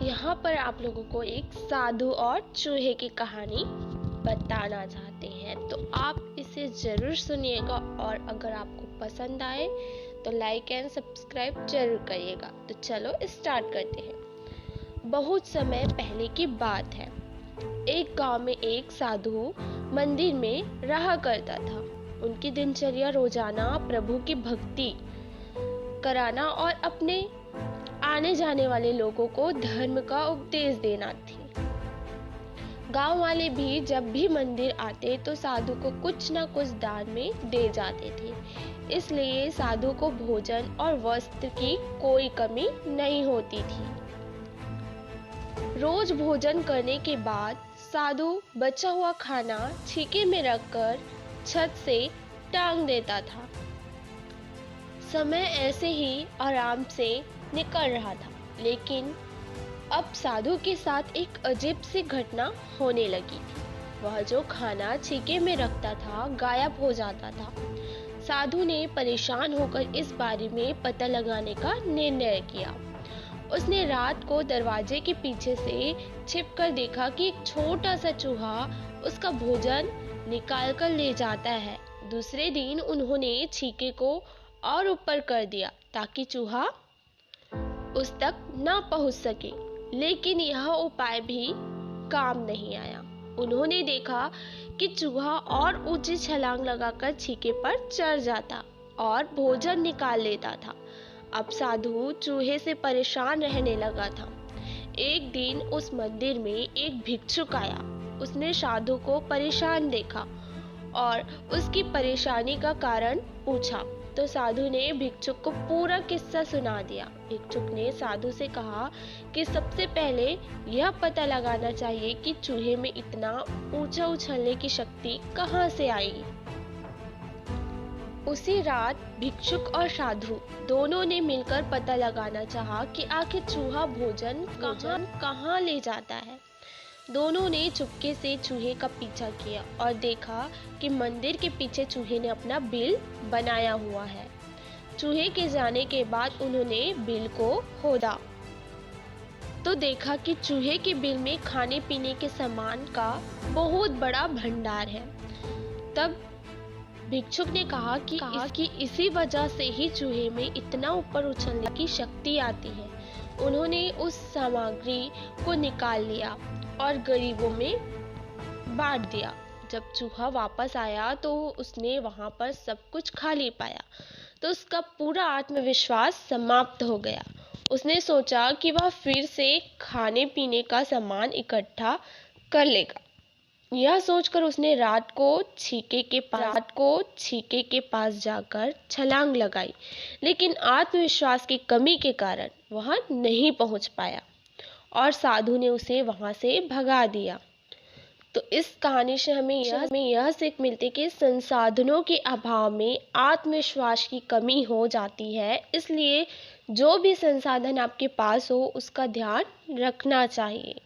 यहाँ पर आप लोगों को एक साधु और चूहे की कहानी बताना चाहते हैं, तो आप इसे ज़रूर सुनिएगा और अगर आपको पसंद आए तो लाइक एंड सब्सक्राइब जरूर करिएगा। तो चलो स्टार्ट करते हैं। बहुत समय पहले की बात है। एक गांव में एक साधु मंदिर में रहा करता था। उनकी दिनचर्या रोजाना प्रभु की भक्ति कराना और अपने आने जाने वाले लोगों को धर्म का उपदेश देना थी। गांव वाले भी जब भी मंदिर आते तो साधु को कुछ न कुछ दान में दे जाते थे, इसलिए साधु को भोजन और वस्त्र की कोई कमी नहीं होती थी। रोज भोजन करने के बाद साधु बचा हुआ खाना छीके में रखकर छत से टांग देता था। समय ऐसे ही आराम से निकल रहा था, लेकिन अब साधु के साथ एक अजीब सी घटना होने लगी थी। वह जो खाना छीके में रखता था गायब हो जाता था। साधु ने परेशान होकर इस बारे में पता लगाने का निर्णय किया। उसने रात को दरवाजे के पीछे से छिपकर देखा कि एक छोटा सा चूहा उसका भोजन निकाल कर ले जाता है। दूसरे दिन उन्होंने छीके को और ऊपर कर दिया ताकि चूहा उस तक न पहुंच सके, लेकिन यह उपाय भी काम नहीं आया। उन्होंने देखा कि चूहा और ऊंची छलांग लगाकर छीके पर चढ़ जाता और भोजन निकाल लेता था। अब साधु चूहे से परेशान रहने लगा था। एक दिन उस मंदिर में एक भिक्षुक आया। उसने साधु को परेशान देखा और उसकी परेशानी का कारण पूछा, तो साधु ने भिक्षुक को पूरा किस्सा सुना दिया। भिक्षुक ने साधु से कहा कि सबसे पहले यह पता लगाना चाहिए कि चूहे में इतना ऊंचा उछलने की शक्ति कहां से आई। उसी रात भिक्षुक और साधु दोनों ने मिलकर पता लगाना चाहा कि आखिर चूहा भोजन कहां ले जाता है। दोनों ने चुपके से चूहे का पीछा किया और देखा कि मंदिर के पीछे चूहे ने अपना बिल बनाया हुआ है। चूहे के जाने के बाद उन्होंने बिल को खोदा तो देखा कि चूहे के बिल में खाने पीने के सामान का बहुत बड़ा भंडार है। तब भिक्षुक ने कहा कि इसी वजह से ही चूहे में इतना ऊपर उछलने की शक्ति आती है। उन्होंने उस सामग्री को निकाल लिया और गरीबों में बांट दिया। जब चूहा वापस आया तो उसने वहां पर सब कुछ खाली पाया, तो उसका पूरा आत्मविश्वास समाप्त हो गया। उसने सोचा कि वह फिर से खाने पीने का सामान इकट्ठा कर लेगा। यह सोचकर उसने रात को छीके के पास जाकर छलांग लगाई, लेकिन आत्मविश्वास की कमी के कारण वह नहीं पहुंच पाया और साधु ने उसे वहां से भगा दिया। तो इस कहानी से हमें यह सीख मिलती है कि संसाधनों के अभाव में आत्मविश्वास की कमी हो जाती है, इसलिए जो भी संसाधन आपके पास हो उसका ध्यान रखना चाहिए।